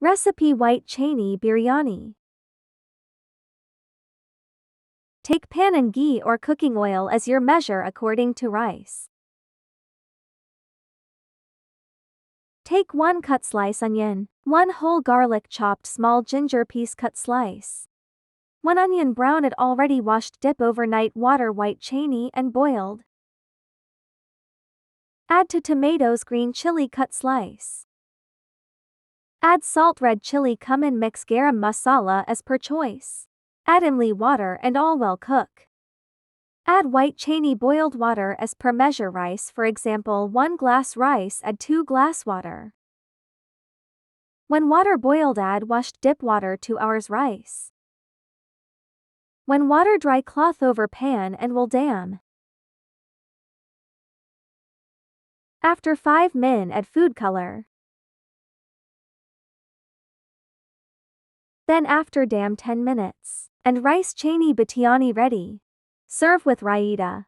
Recipe White Chana Biryani. Take pan and ghee or cooking oil as your measure according to rice. Take 1 cut slice onion, 1 whole garlic chopped small ginger piece cut slice. 1 onion brown it already washed dip overnight water white chana and boiled. Add to tomatoes green chili cut slice. Add salt red chili cumin mix garam masala as per choice. Add imli water and all well cook. Add white chana boiled water as per measure rice for example 1 glass rice add 2 glass water. When water boiled add washed dip water 2 hours rice. When water dry cloth over pan and will dam. After 5 min add food color. Then after dam 10 minutes. And rice chana biryani ready. Serve with Waheeda.